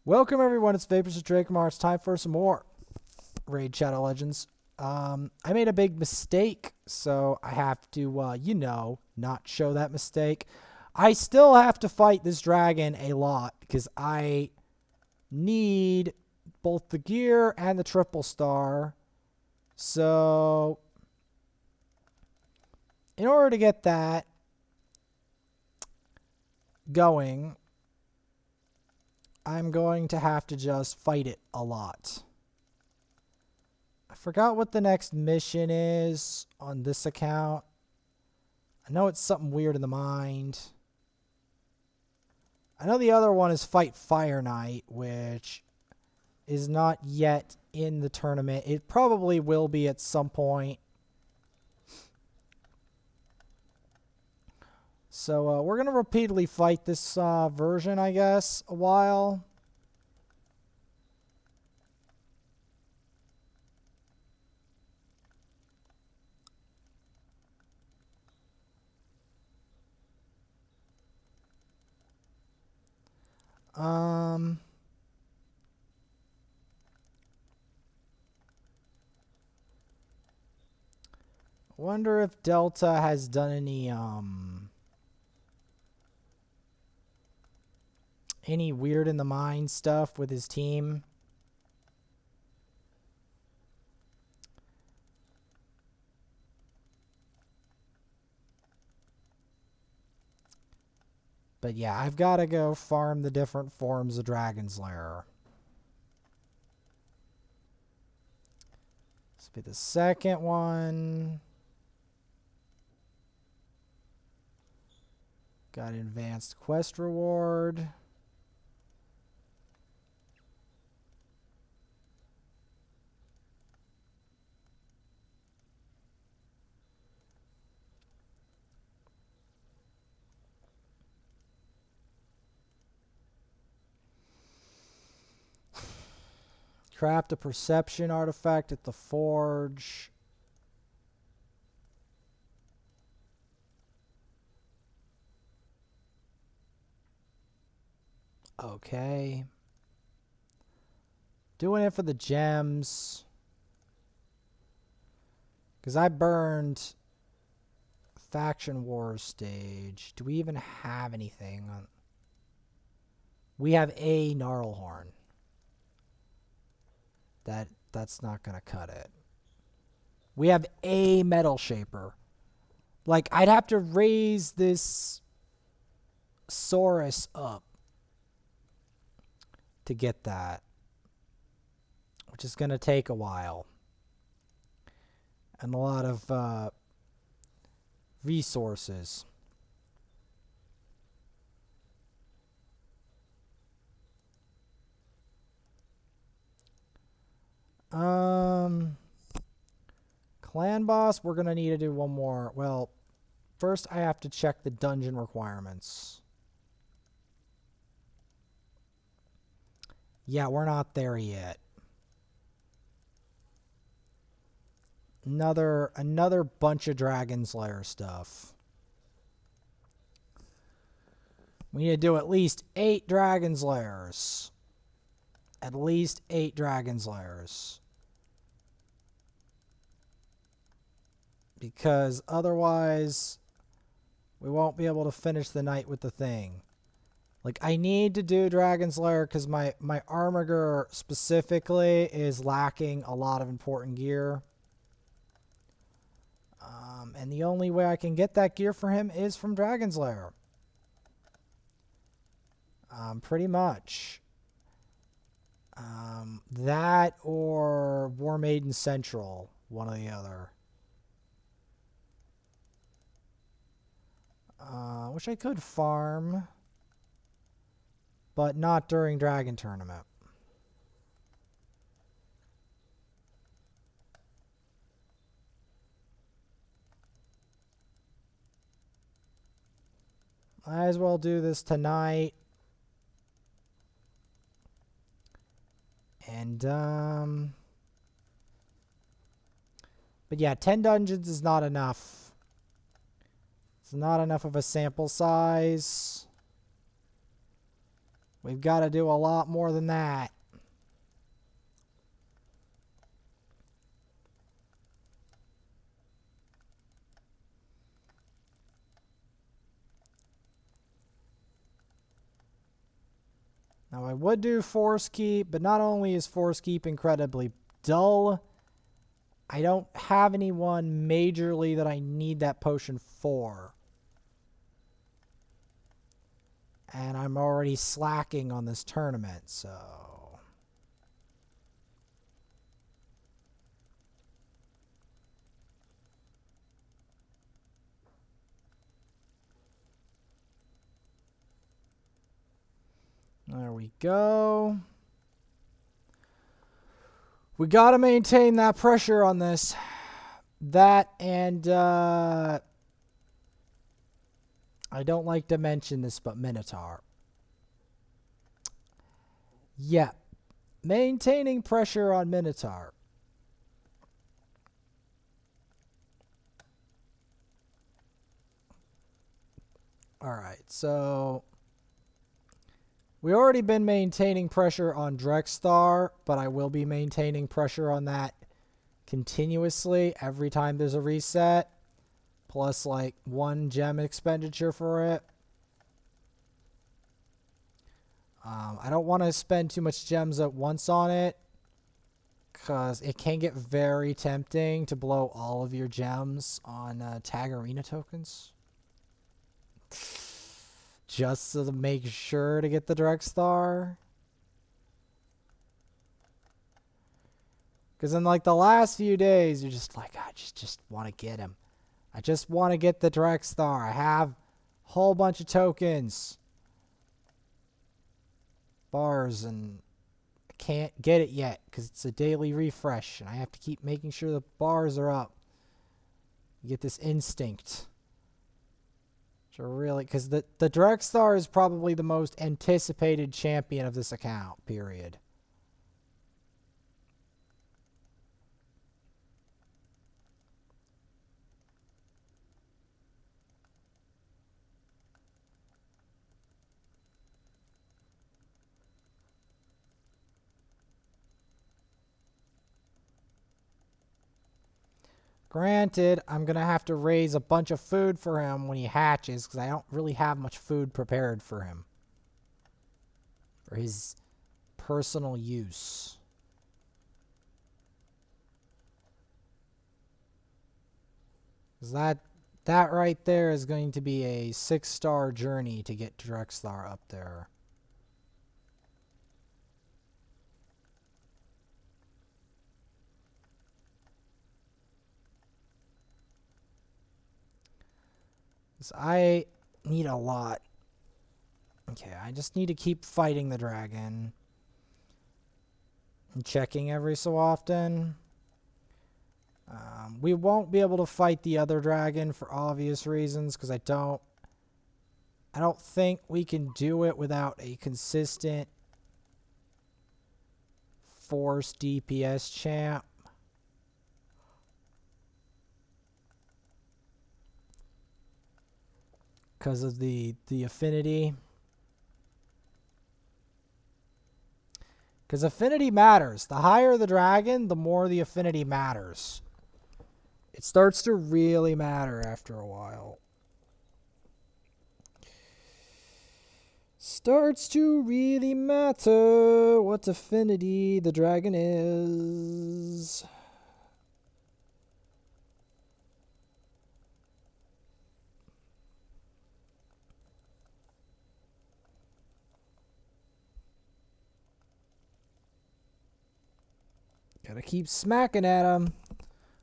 Welcome everyone, it's Vapors of Drakemar. It's time for some more Raid Shadow Legends. I made a big mistake, so I have to, not show that mistake. I still have to fight this dragon a lot because I need both the gear and the triple star. So, in order to get that going, I'm going to have to just fight it a lot. I forgot what the next mission is on this account. I know it's something weird in the mind. I know the other one is Fight Fire Knight, which is not yet in the tournament. It probably will be at some point. So we're going to repeatedly fight this version, I guess, a while. Wonder if Delta has done any weird in the mind stuff with his team. But yeah, I've got to go farm the different forms of Dragon's Lair. This will be the second one. Got an advanced quest reward. Craft a perception artifact at the forge. Okay. Doing it for the gems. Because I burned Faction Wars stage. Do we even have anything on? We have a Gnarlhorn. That's not going to cut it. We have a Metal Shaper. Like, I'd have to raise this Saurus up to get that, which is going to take a while. And a lot of resources. Clan boss, we're going to need to do one more. Well, first I have to check the dungeon requirements. Yeah, we're not there yet. Another bunch of Dragon's Lair stuff. We need to do at least 8 Dragon's Lairs. At least 8 Dragon's Lairs. Because otherwise, we won't be able to finish the night with the thing. Like, I need to do Dragon's Lair because my Armiger specifically is lacking a lot of important gear. And the only way I can get that gear for him is from Dragon's Lair. Pretty much. That or War Maiden Central, one or the other. Which I could farm, but not during Dragon Tournament. Might as well do this tonight. And, but yeah, 10 dungeons is not enough. It's not enough of a sample size. We've got to do a lot more than that. Now, I would do Force Keep, but not only is Force Keep incredibly dull, I don't have anyone majorly that I need that potion for. And I'm already slacking on this tournament, so... There we go. We got to maintain that pressure on this. That and, I don't like to mention this, but Minotaur. Yeah. Maintaining pressure on Minotaur. Alright, so... we already been maintaining pressure on Drexthar, but I will be maintaining pressure on that continuously every time there's a reset. Plus, like, 1 gem expenditure for it. I don't want to spend too much gems at once on it, because it can get very tempting to blow all of your gems on Tag Arena tokens. Just to make sure to get the Drexthar. Because in like the last few days, you're just like, I just want to get him. I just want to get the Drexthar. I have a whole bunch of tokens. Bars, and I can't get it yet because it's a daily refresh. And I have to keep making sure the bars are up. You get this instinct. Really, because the Drexthar is probably the most anticipated champion of this account, period. Granted, I'm going to have to raise a bunch of food for him when he hatches, because I don't really have much food prepared for him. For his personal use. Because that right there is going to be a 6-star journey to get Drexthar up there. I need a lot. Okay, I just need to keep fighting the dragon. And checking every so often. We won't be able to fight the other dragon for obvious reasons, because I don't think we can do it without a consistent force DPS champ. Because of the affinity. Because affinity matters. The higher the dragon, the more the affinity matters. It starts to really matter after a while. Starts to really matter what affinity the dragon is. Gotta keep smacking at him.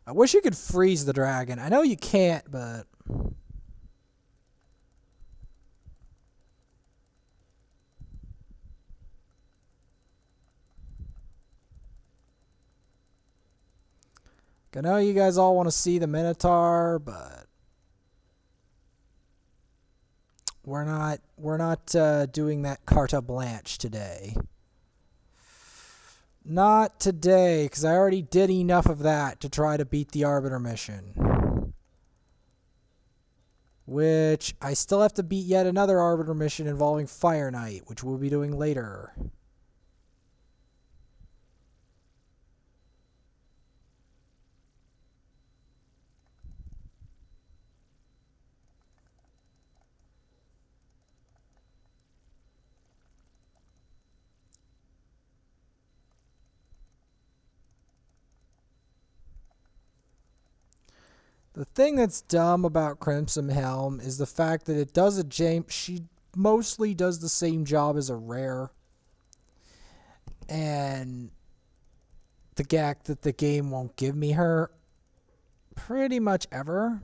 I wish you could freeze the dragon. I know you can't, but... I know you guys all want to see the Minotaur, but... We're not doing that Carte Blanche today. Not today, because I already did enough of that to try to beat the Arbiter mission. which I still have to beat yet another Arbiter mission involving Fire Knight, which we'll be doing later. The thing that's dumb about Crimson Helm is the fact that it does she mostly does the same job as a rare. And the fact that the game won't give me her pretty much ever,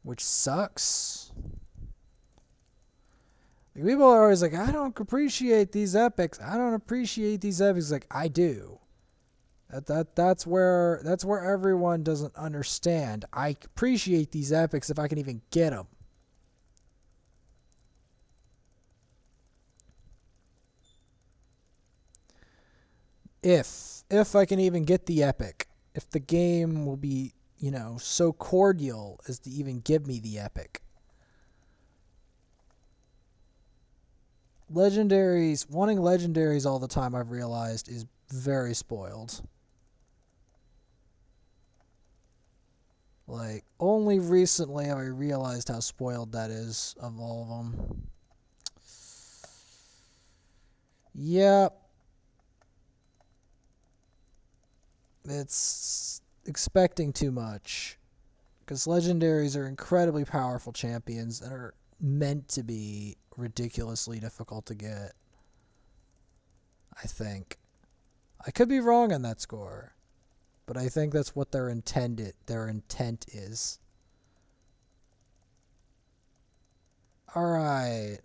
which sucks. Like, people are always like, I don't appreciate these epics. I don't appreciate these epics. Like, I do. That's where everyone doesn't understand. I appreciate these epics if I can even get them. If I can even get the epic. If the game will be, so cordial as to even give me the epic. Legendaries, wanting legendaries all the time, I've realized, is very spoiled. Like, only recently have I realized how spoiled that is of all of them. Yep. It's expecting too much. Because legendaries are incredibly powerful champions and are meant to be ridiculously difficult to get. I think. I could be wrong on that score. But I think that's what their intent is. Alright.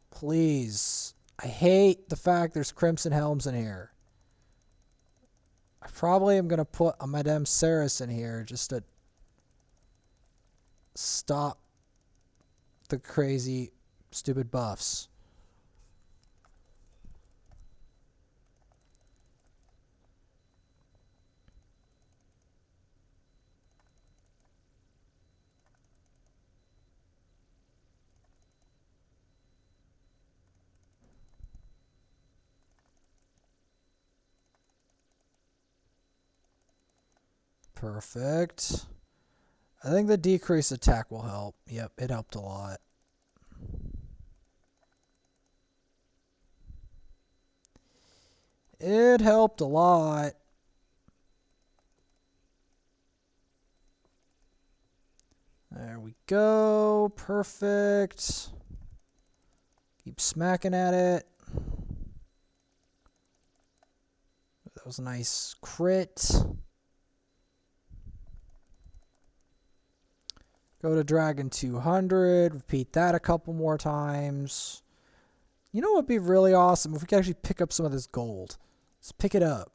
Please. I hate the fact there's Crimson Helms in here. I probably am going to put a Madame Ceres in here just to stop the crazy, stupid buffs. Perfect. I think the decreased attack will help. Yep, it helped a lot. It helped a lot. There we go. Perfect. Keep smacking at it. That was a nice crit. Go to Dragon 200. Repeat that a couple more times. You know what would be really awesome? If we could actually pick up some of this gold. Let's pick it up.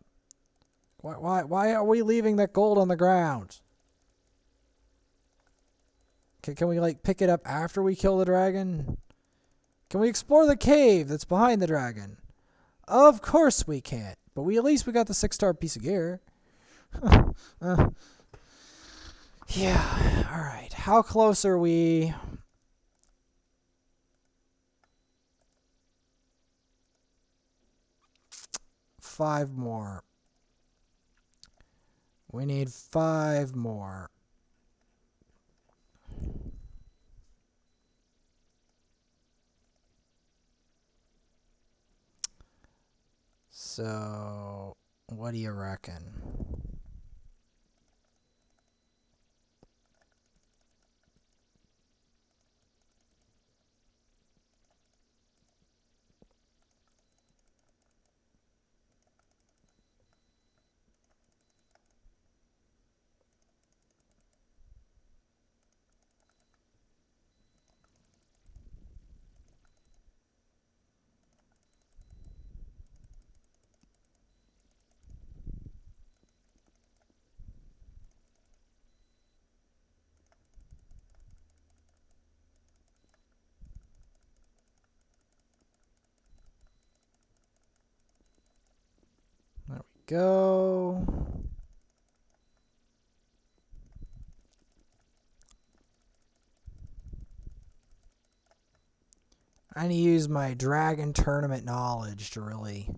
Why are we leaving that gold on the ground? Can we, like, pick it up after we kill the dragon? Can we explore the cave that's behind the dragon? Of course we can't. But at least we got the 6-star piece of gear. Yeah, alright. How close are we? Five more. We need 5 more. So, what do you reckon? There we go. I need to use my Dragon Tournament knowledge to really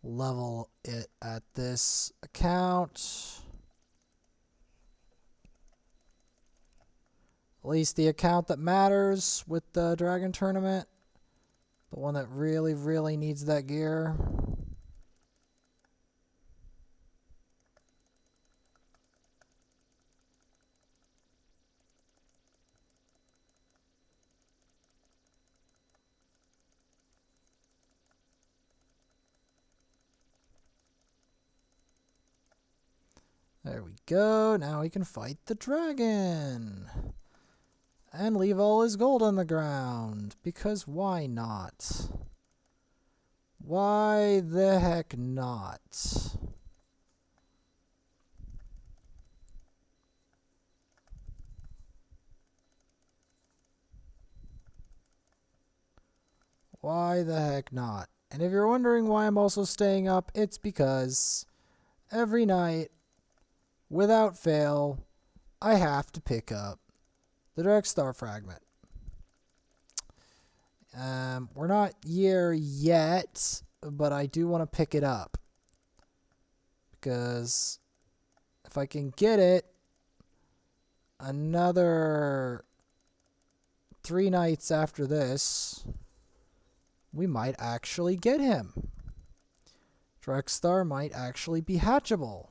level it at this account. At least the account that matters with the Dragon Tournament. The one that really, really needs that gear. There we go. Now we can fight the dragon. And leave all his gold on the ground. Because why not? Why the heck not? Why the heck not? And if you're wondering why I'm also staying up, it's because every night, without fail, I have to pick up the Darkstar fragment. We're not here yet, but I do want to pick it up. Because if I can get it, another 3 nights after this, we might actually get him. Darkstar might actually be hatchable.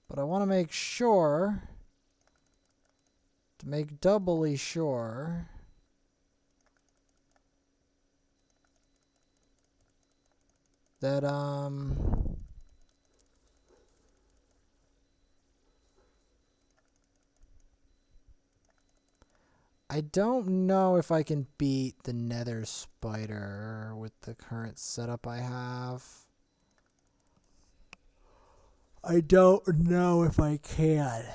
But I want to make sure, to make doubly sure, that I don't know if I can beat the Nether Spider with the current setup I have. I don't know if I can.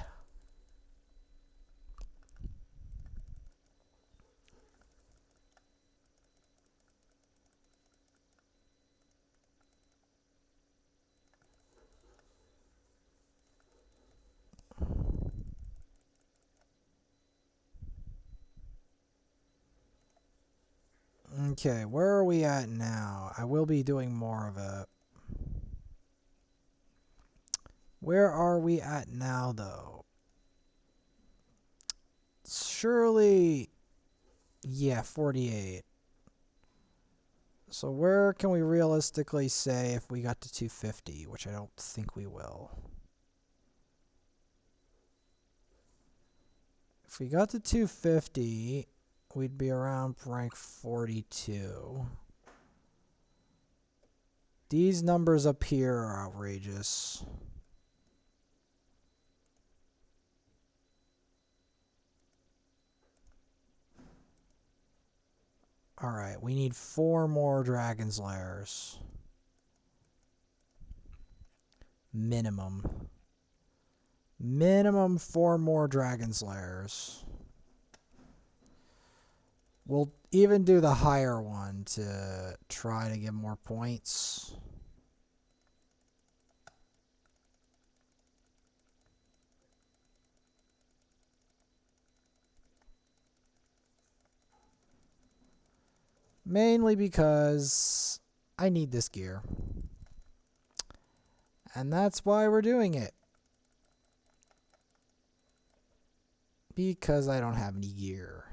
Okay, where are we at now? I will be doing more of it. Where are we at now, though? Surely, yeah, 48. So where can we realistically say if we got to 250, which I don't think we will. If we got to 250, we'd be around rank 42. These numbers up here are outrageous. Alright, we need 4 more Dragon's Lairs. Minimum. Minimum 4 more Dragon's Lairs. We'll even do the higher one to try to get more points. Mainly because I need this gear. And that's why we're doing it. Because I don't have any gear.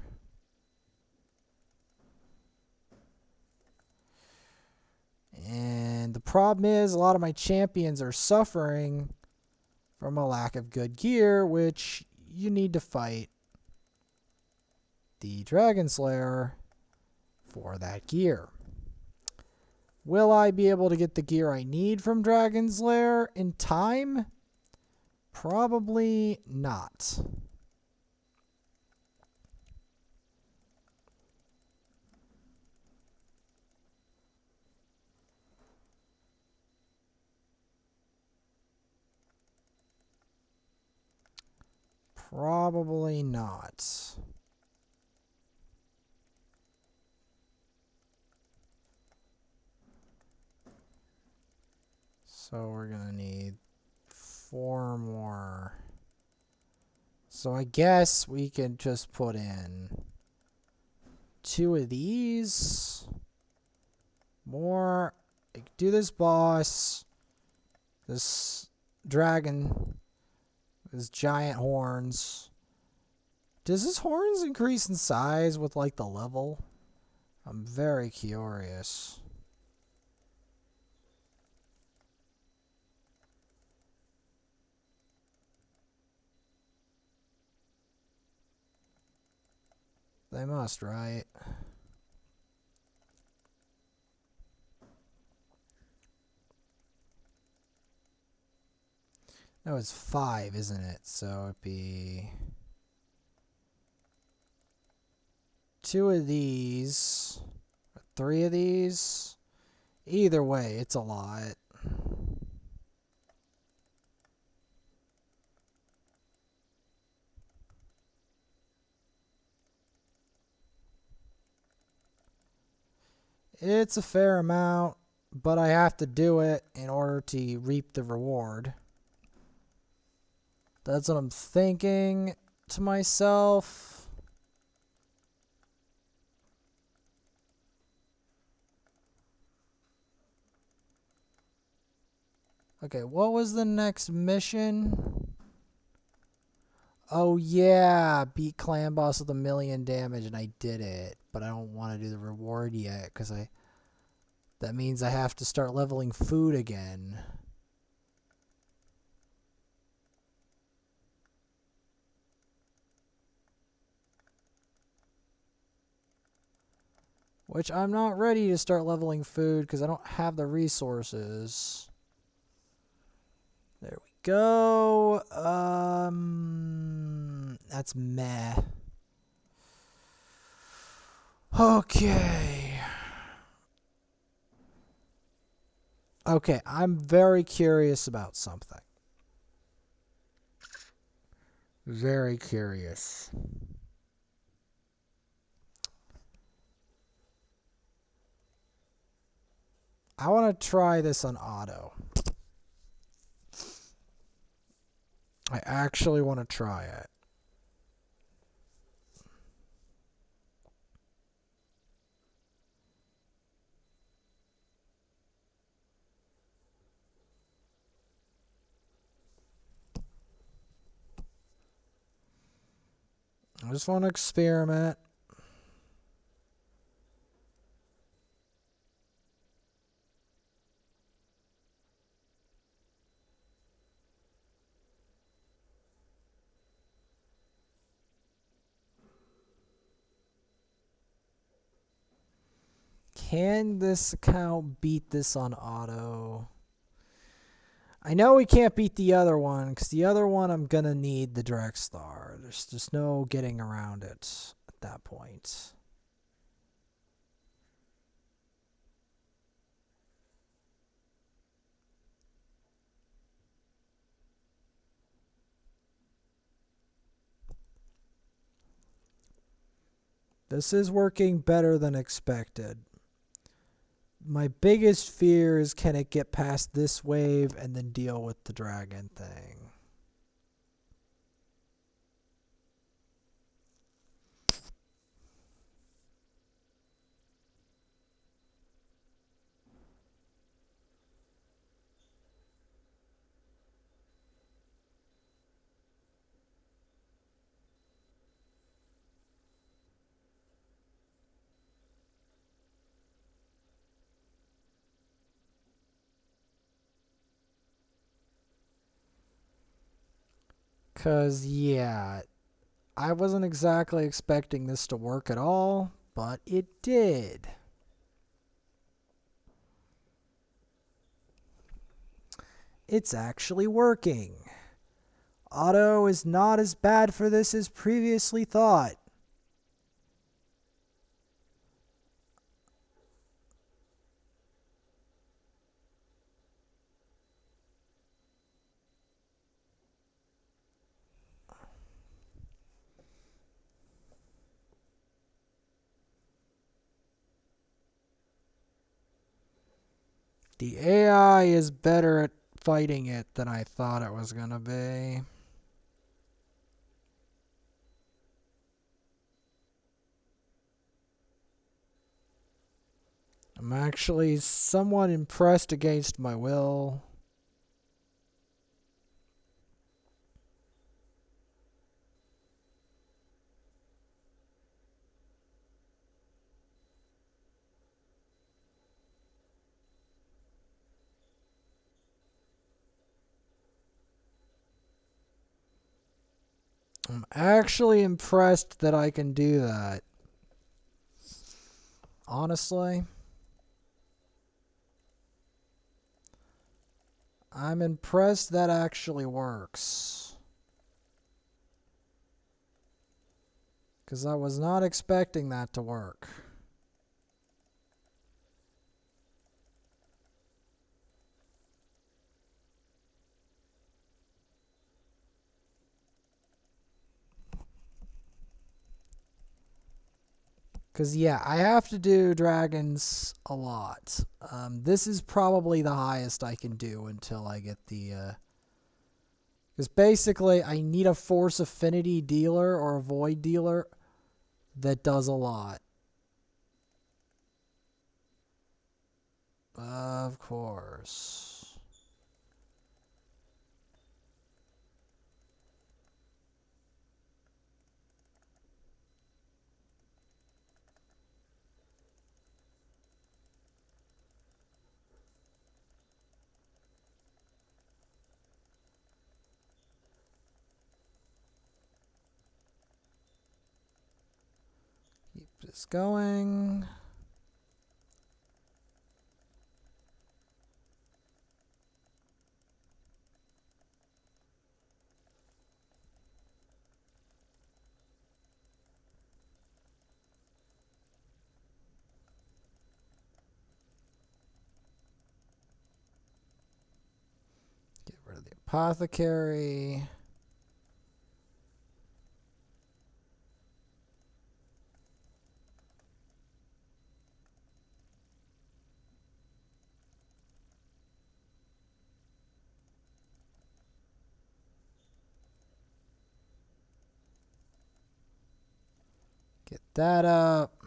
And the problem is a lot of my champions are suffering from a lack of good gear, which you need to fight the Dragon Slayer for that gear. Will I be able to get the gear I need from Dragon's Lair in time? Probably not. Probably not. So we're going to need 4 more. So I guess we can just put in 2 of these. More. Do this boss. This dragon. His giant horns. Does his horns increase in size with like the level? I'm very curious. They must, right? No, it's 5, isn't it? So it'd be 2 of these, 3 of these. Either way, it's a lot. It's a fair amount, but I have to do it in order to reap the reward. That's what I'm thinking to myself. Okay, what was the next mission? Oh yeah, beat clan boss with 1,000,000 damage, and I did it. But I don't want to do the reward yet, because that means I have to start leveling food again. Which I'm not ready to start leveling food because I don't have the resources. There we go. That's meh. Okay. Okay, I'm very curious about something. Very curious. I want to try this on auto. I actually want to try it. I just want to experiment. Can this account beat this on auto? I know we can't beat the other one, because the other one I'm going to need the direct star. There's just no getting around it at that point. This is working better than expected. My biggest fear is, can it get past this wave and then deal with the dragon thing? Because, yeah, I wasn't exactly expecting this to work at all, but it did. It's actually working. Auto is not as bad for this as previously thought. The AI is better at fighting it than I thought it was going to be. I'm actually somewhat impressed against my will. I'm actually impressed that I can do that. Honestly, I'm impressed that actually works. Because I was not expecting that to work. Because, yeah, I have to do dragons a lot. This is probably the highest I can do until I get the... Because basically, I need a force affinity dealer or a void dealer that does a lot. Of course. Keep this going. Get rid of the apothecary. Get that up.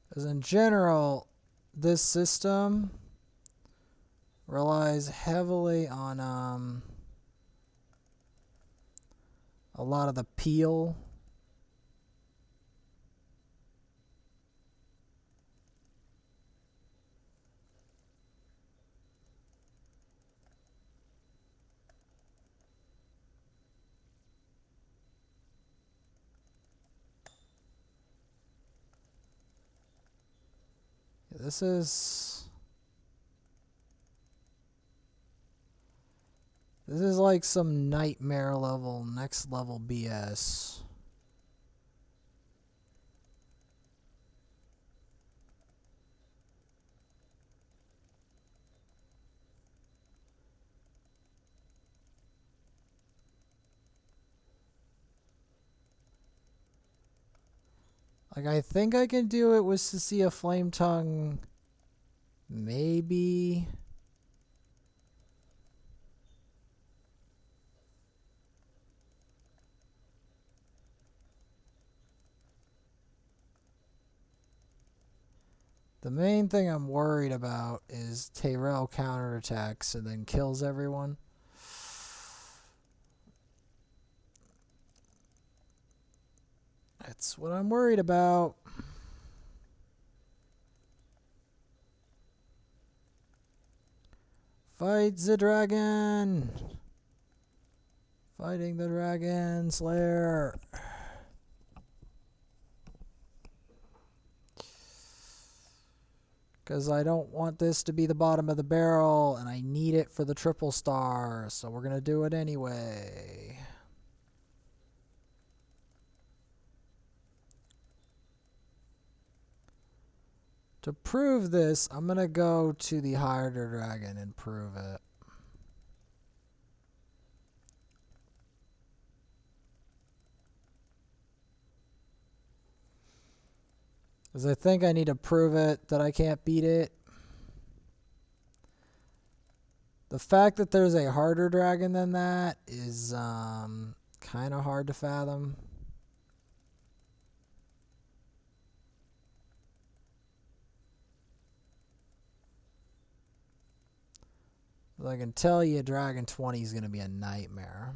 Because in general, this system relies heavily on a lot of the peel. This is like some nightmare level, next level BS. Like, I think I can do it with Cecilia Flametongue. Maybe. The main thing I'm worried about is Tyrell counterattacks and then kills everyone. That's what I'm worried about. Fight the dragon! Fighting the dragon slayer. Because I don't want this to be the bottom of the barrel, and I need it for the triple star, so we're going to do it anyway. To prove this, I'm going to go to the Harder Dragon and prove it. Because I think I need to prove it that I can't beat it. The fact that there's a harder dragon than that is kind of hard to fathom. But I can tell you Dragon 20 is going to be a nightmare.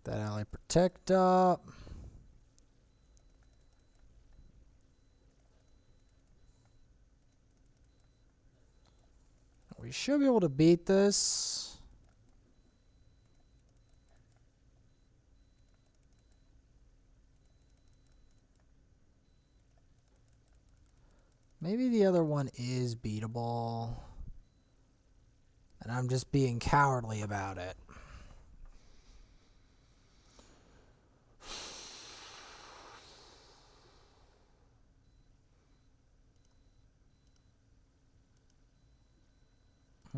That ally protect up. We should be able to beat this. Maybe the other one is beatable. And I'm just being cowardly about it.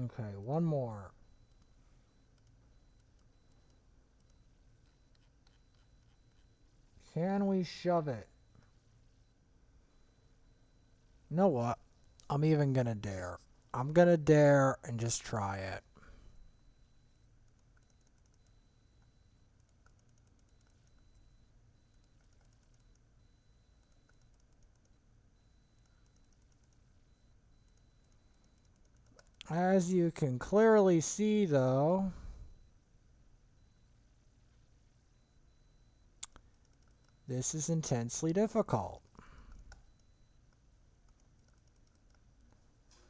Okay, one more. Can we shove it? You know what? I'm even gonna dare. I'm gonna dare and just try it. As you can clearly see, though, this is intensely difficult.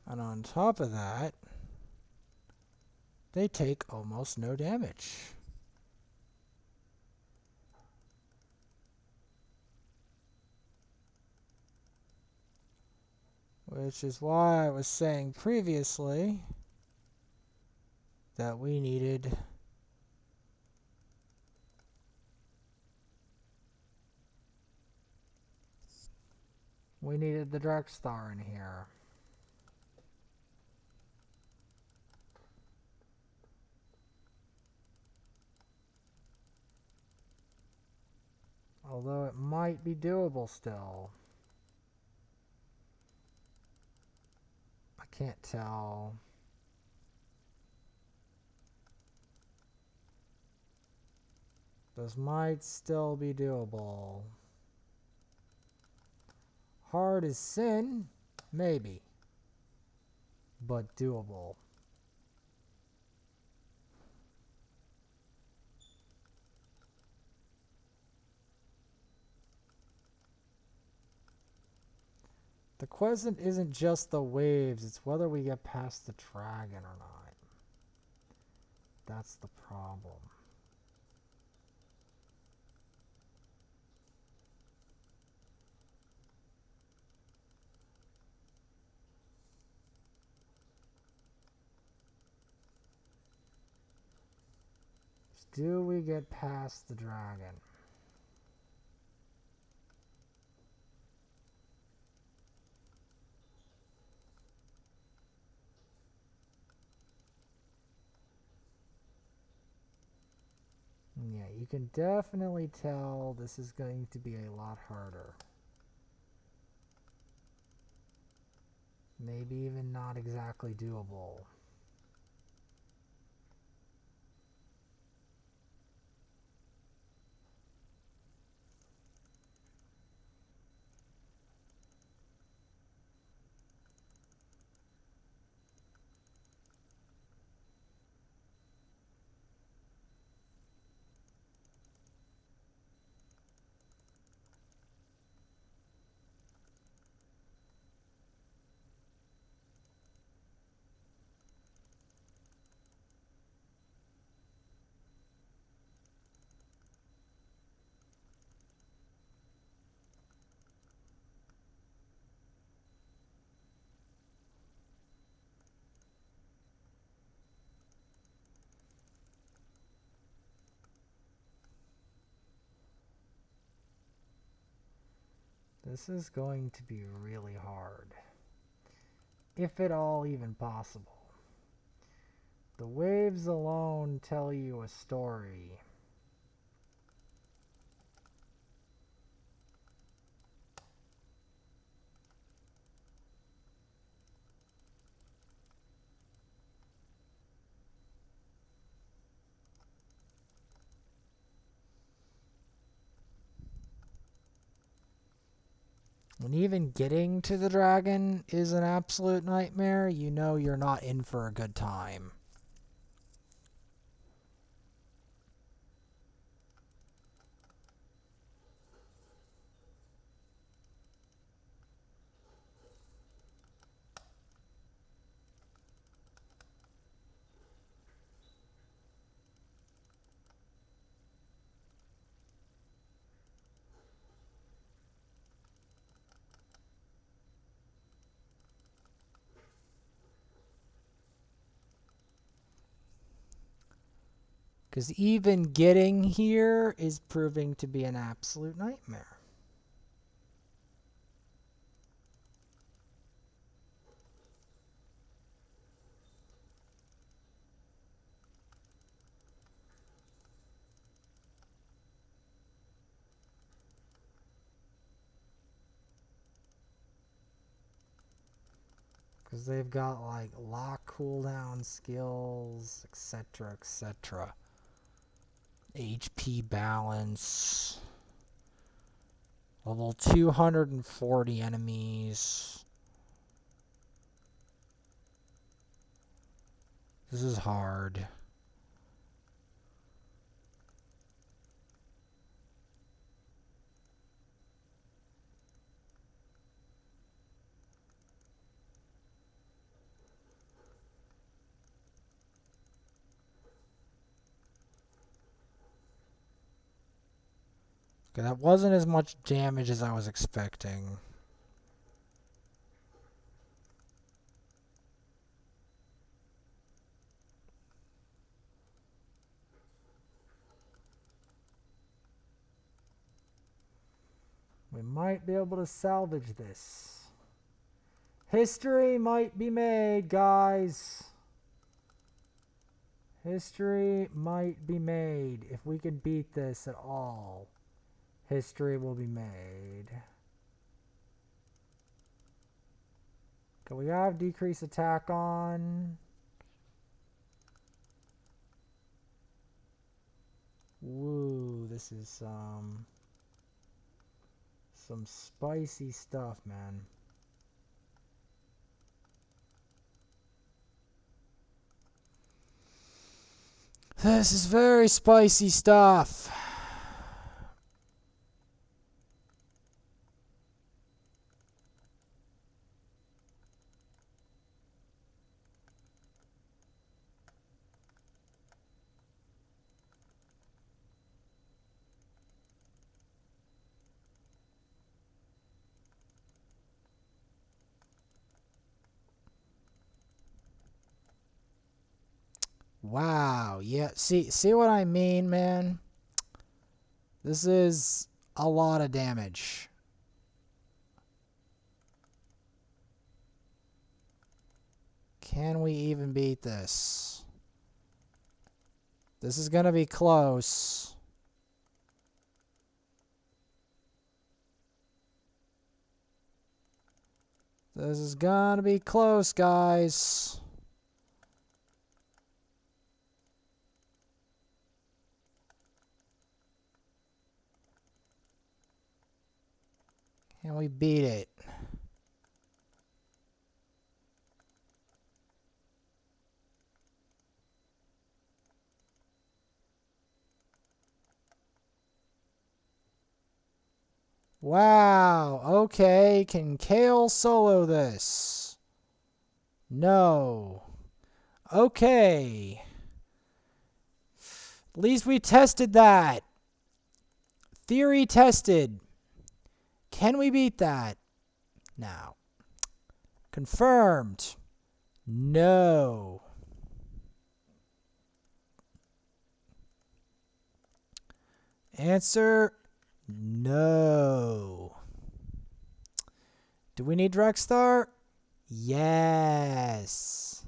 And on top of that, they take almost no damage. Which is why I was saying previously that we needed the Drexthar in here. Although it might be doable still. I can't tell. This might still be doable. Hard as sin? Maybe. But doable. The question isn't just the waves, it's whether we get past the dragon or not. That's the problem. Do we get past the dragon? Yeah, you can definitely tell this is going to be a lot harder. Maybe even not exactly doable. This is going to be really hard. If at all even possible. The waves alone tell you a story. When even getting to the dragon is an absolute nightmare, you know you're not in for a good time. Because even getting here is proving to be an absolute nightmare. Because they've got like lock cooldown skills, etc., etc. HP balance. Level 240 enemies. This is hard. Okay, that wasn't as much damage as I was expecting. We might be able to salvage this. History might be made, guys. History might be made. If we can beat this at all, history will be made. Okay, we have decrease attack on. Woo, this is some spicy stuff, man. This is very spicy stuff. Wow, yeah, see what I mean, man? This is a lot of damage. Can we even beat this? This is gonna be close. This is gonna be close, guys. Can we beat it? Wow, okay, can Kale solo this? No. Okay. At least we tested that. Theory tested. Can we beat that? Now. Confirmed. No. Answer, no. Do we need Rexstar? Yes.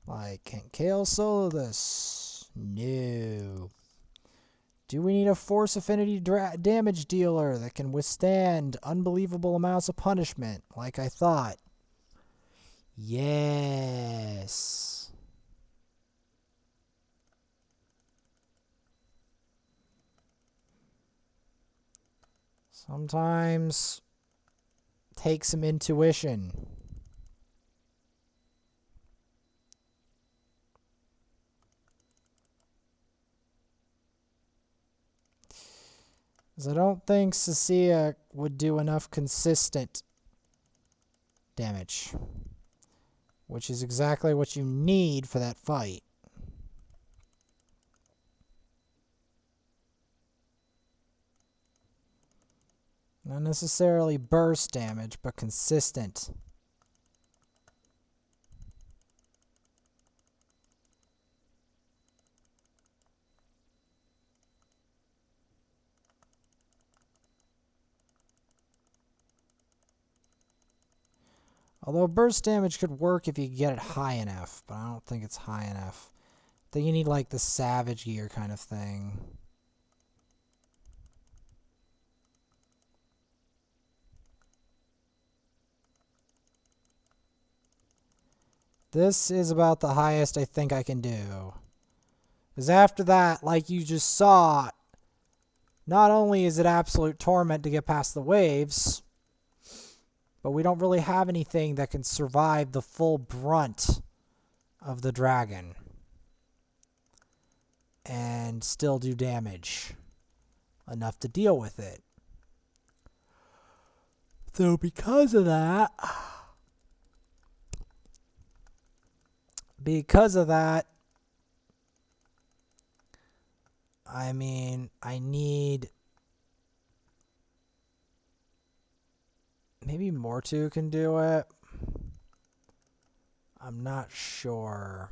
Like, can Kale solo this? No. Do we need a force affinity damage dealer that can withstand unbelievable amounts of punishment, like I thought? Yes. Sometimes take some intuition. Because I don't think Cecilia would do enough consistent damage, which is exactly what you need for that fight. Not necessarily burst damage, but consistent. Although burst damage could work if you get it high enough, but I don't think it's high enough. I think you need like the Savage Gear kind of thing. This is about the highest I think I can do. Because after that, like you just saw, not only is it absolute torment to get past the waves, but we don't really have anything that can survive the full brunt of the dragon and still do damage enough to deal with it. So because of that, I mean, I need maybe Mortu can do it. I'm not sure.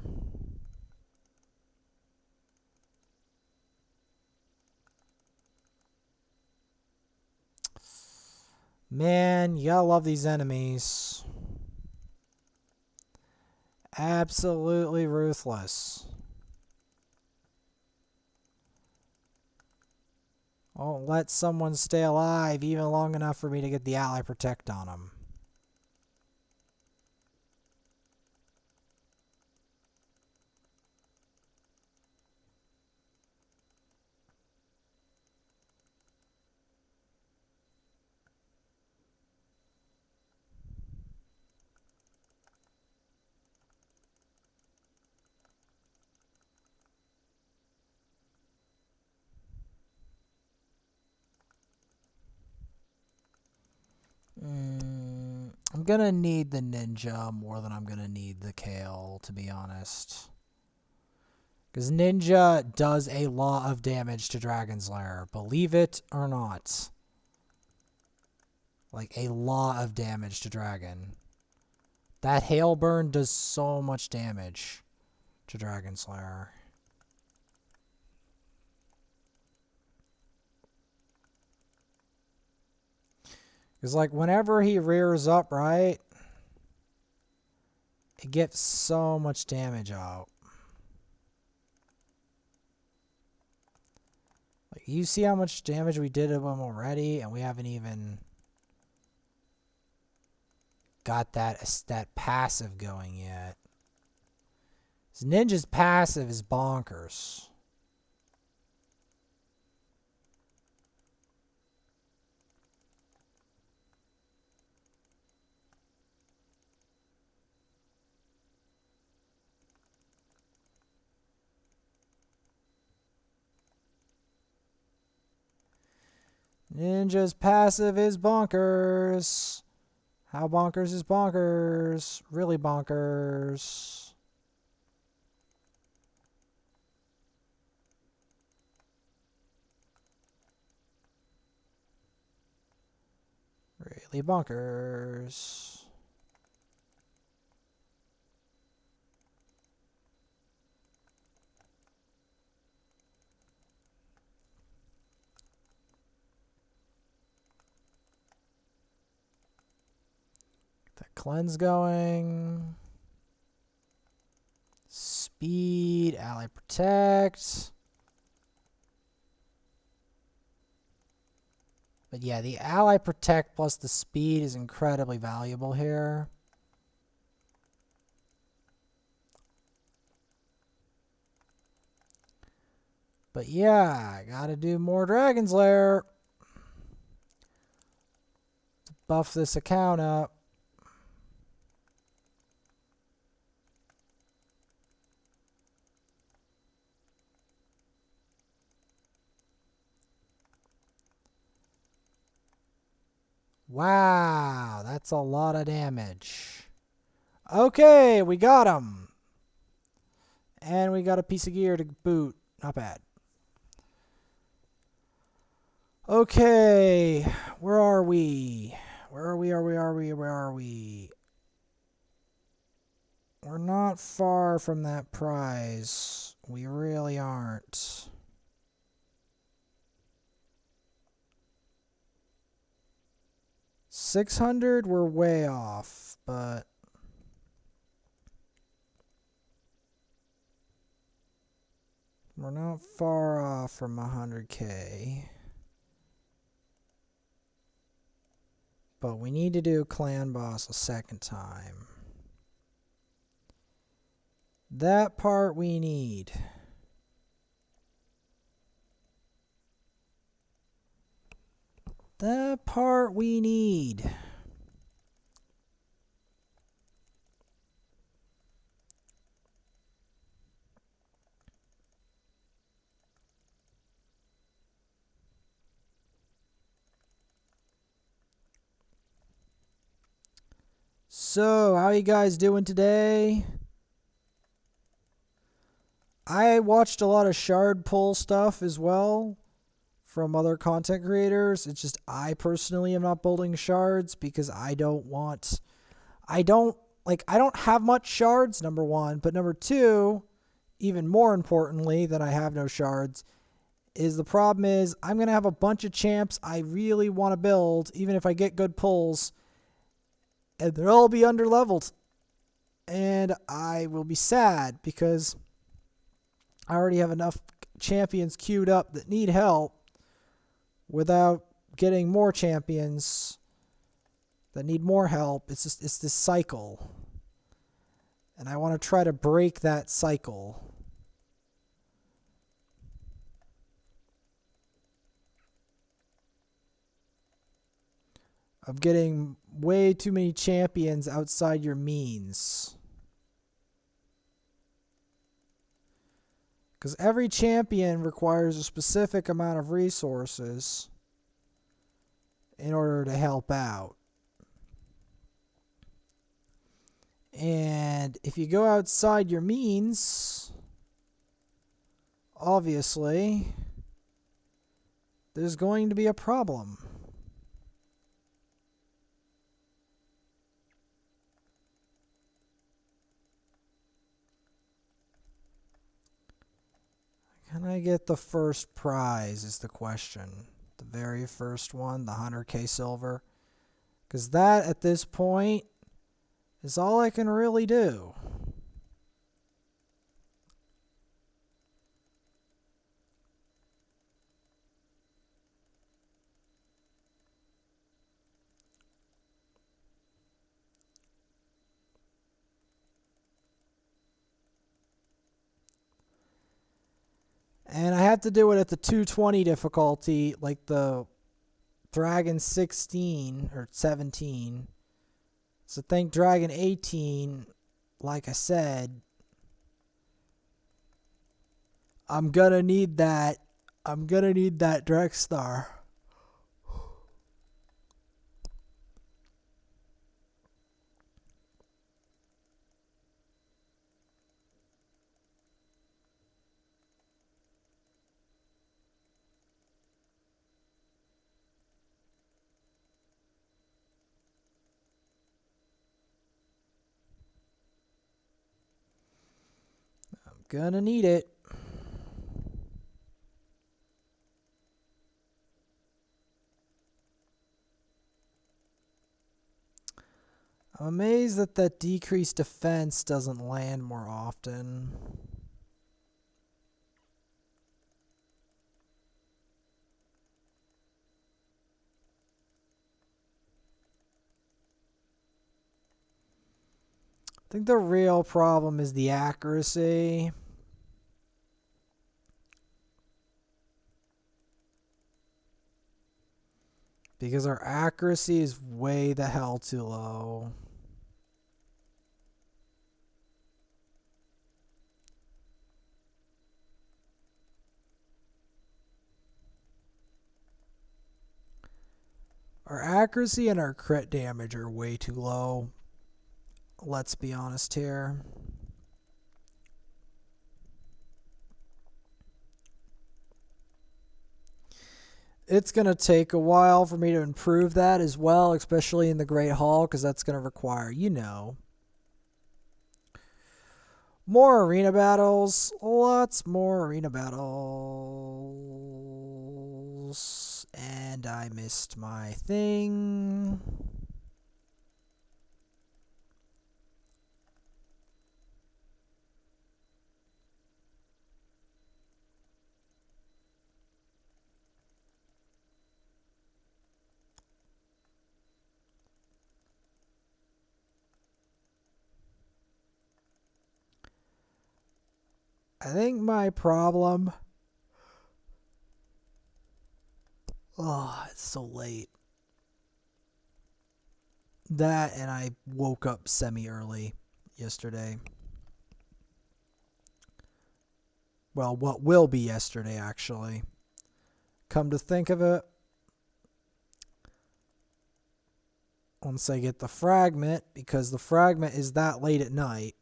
Man, you gotta love these enemies. Absolutely ruthless. Won't let someone stay alive even long enough for me to get the ally protect on them. I'm gonna need the ninja more than I'm gonna need the Kale, to be honest. Because ninja does a lot of damage to Dragon's Lair, believe it or not. Like a lot of damage to Dragon. That hail burn does so much damage to Dragon's Lair. Because, like, whenever he rears up, right, it gets so much damage out. Like, you see how much damage we did to him already, and we haven't even got that passive going yet. His ninja's passive is bonkers. Ninja's passive is bonkers. How bonkers is bonkers? Really bonkers. Really bonkers. That cleanse going. speed, ally protect. But yeah, the ally protect plus the speed is incredibly valuable here. But yeah, I gotta do more Dragon's Lair. Buff this account up. Wow, that's a lot of damage. Okay, we got him. And we got a piece of gear to boot. Not bad. Okay, where are we? Where are we? We're not far from that prize. We really aren't. $600, we're way off, but we're not far off from 100K. But we need to do Clan Boss a second time. That part we need. That part we need. So, how you guys doing today? I watched a lot of shard pull stuff as well from other content creators. It's just I personally am not building shards because I don't have much shards, number one, but number two, even more importantly that I have no shards, is the problem is I'm going to have a bunch of champs I really want to build, even if I get good pulls, and they'll all be underleveled. And I will be sad because I already have enough champions queued up that need help without getting more champions that need more help. It's this cycle. And I want to try to break that cycle. Of getting way too many champions outside your means. Because every champion requires a specific amount of resources in order to help out. And if you go outside your means, obviously, there's going to be a problem. Can I get the first prize is the question. The very first one, the 100K silver. Because that, at this point, is all I can really do. And I have to do it at the 220 difficulty, like the Dragon 16 or 17. So think Dragon 18, like I said, I'm gonna need that. I'm gonna need that Drexstar. Gonna need it. I'm amazed that that decreased defense doesn't land more often. I think the real problem is the accuracy. Because our accuracy is way the hell too low. Our accuracy and our crit damage are way too low. Let's be honest here. It's going to take a while for me to improve that as well, especially in the Great Hall, because that's going to require, more arena battles. Lots more arena battles. And I missed my thing. I think my problem... Oh, it's so late. That and I woke up semi-early yesterday. Well, what will be yesterday, actually. Come to think of it, once I get the fragment, because the fragment is that late at night.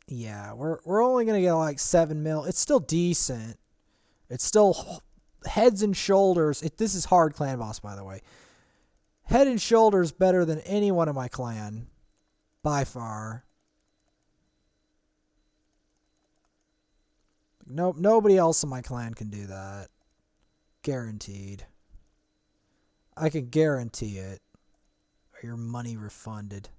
Yeah, we're only going to get like 7 mil. It's still decent. It's still heads and shoulders. This is hard clan boss, by the way. Head and shoulders better than anyone in my clan. By far. Nope, nobody else in my clan can do that. Guaranteed. I can guarantee it. Or your money refunded.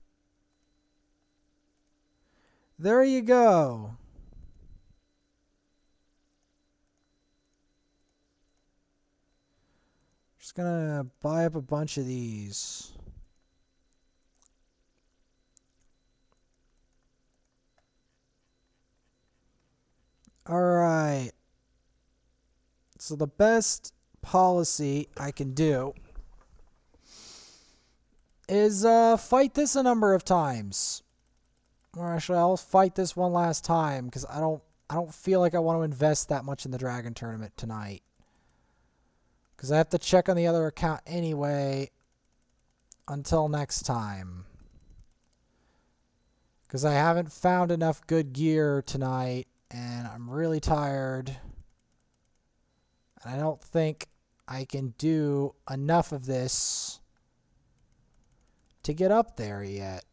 There you go. Just gonna buy up a bunch of these. Alright. So the best policy I can do is fight this a number of times. Or actually, I'll fight this one last time because I don't feel like I want to invest that much in the Dragon Tournament tonight. Because I have to check on the other account anyway until next time. Because I haven't found enough good gear tonight and I'm really tired. And I don't think I can do enough of this to get up there yet.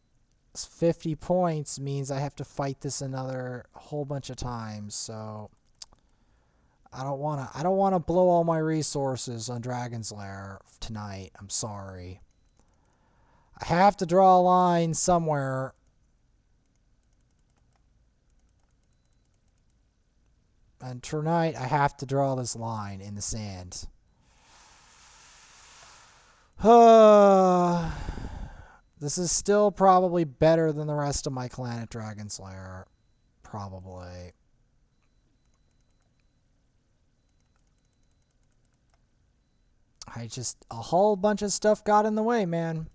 50 points means I have to fight this another whole bunch of times, so I don't want to blow all my resources on Dragon's Lair tonight. I'm sorry. I have to draw a line somewhere. And tonight I have to draw this line in the sand. This is still probably better than the rest of my clan at Dragon's Lair. Probably. A whole bunch of stuff got in the way, man.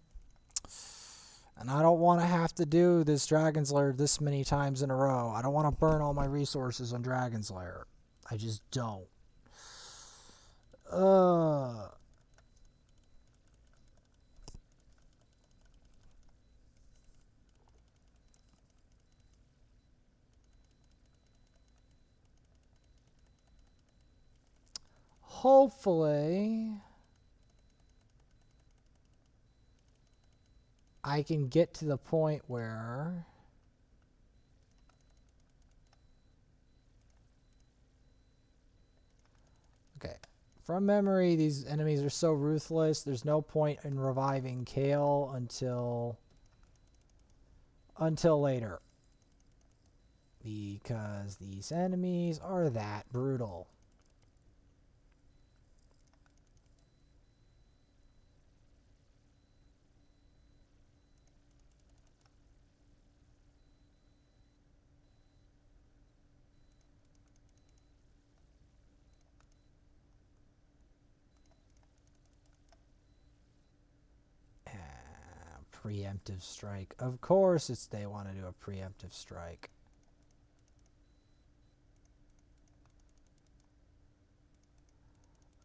And I don't want to have to do this Dragon's Lair this many times in a row. I don't want to burn all my resources on Dragon's Lair. I just don't. Hopefully I can get to the point where From memory, these enemies are so ruthless, there's no point in reviving Kale until later. Because these enemies are that brutal. Preemptive strike. Of course they want to do a preemptive strike.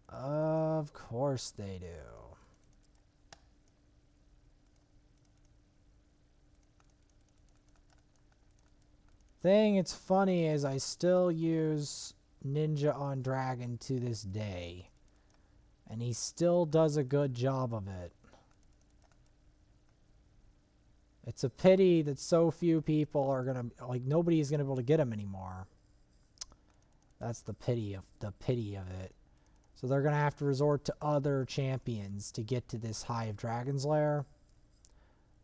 Of course they do. Thing it's funny is I still use Ninja on Dragon to this day. And he still does a good job of it. It's a pity that so few people are gonna, like, nobody's gonna be able to get him anymore. That's the pity of it. So they're gonna have to resort to other champions to get to this High of Dragon's Lair.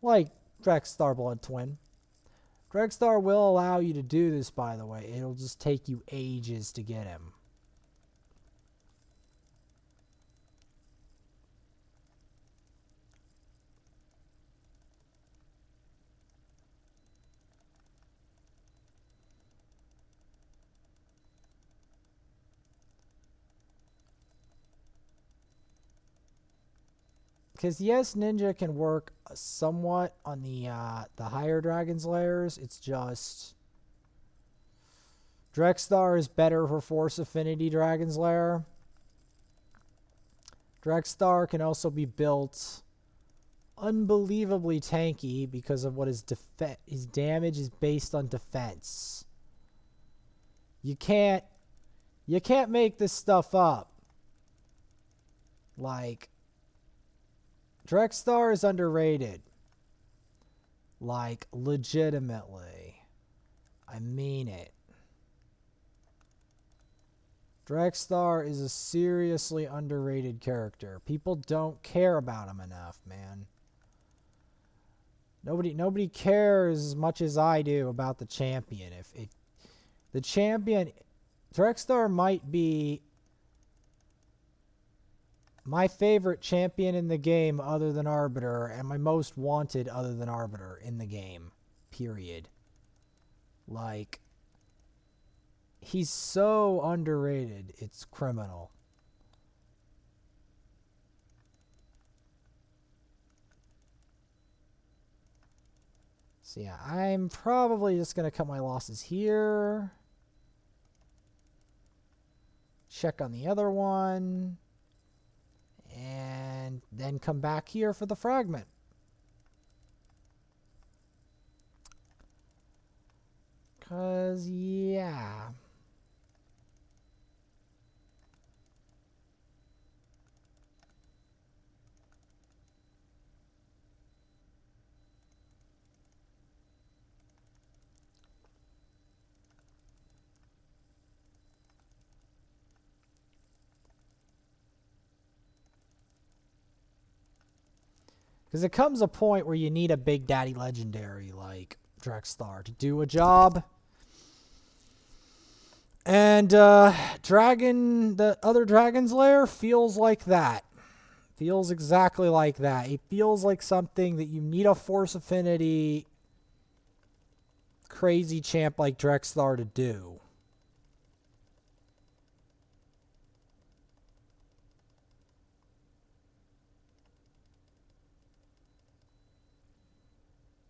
Like Drexthar Blood Twin. Drexthar will allow you to do this, by the way. It'll just take you ages to get him. Because yes, Ninja can work somewhat on the higher Dragon's Lairs. It's just Drexthar is better for Force Affinity Dragon's Lair. Drexthar can also be built unbelievably tanky because of what his damage is based on defense. You can't make this stuff up. Like, Drexthar is underrated. Like, legitimately. I mean it. Drexthar is a seriously underrated character. People don't care about him enough, man. Nobody cares as much as I do about the champion. If the champion, Drexthar might be my favorite champion in the game other than Arbiter, and my most wanted other than Arbiter in the game. Period. Like, he's so underrated, it's criminal. So yeah, I'm probably just going to cut my losses here. Check on the other one. And then come back here for the fragment. Because, yeah. Because it comes a point where you need a Big Daddy Legendary like Drexthar to do a job. And the other Dragon's Lair feels like that. Feels exactly like that. It feels like something that you need a Force Affinity crazy champ like Drexthar to do.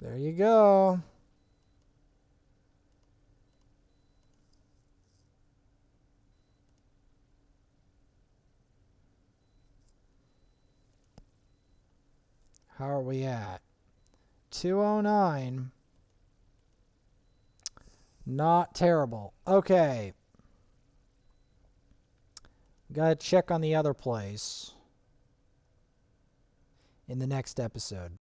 There you go. How are we at? 209. Not terrible. Okay. Gotta check on the other place in the next episode.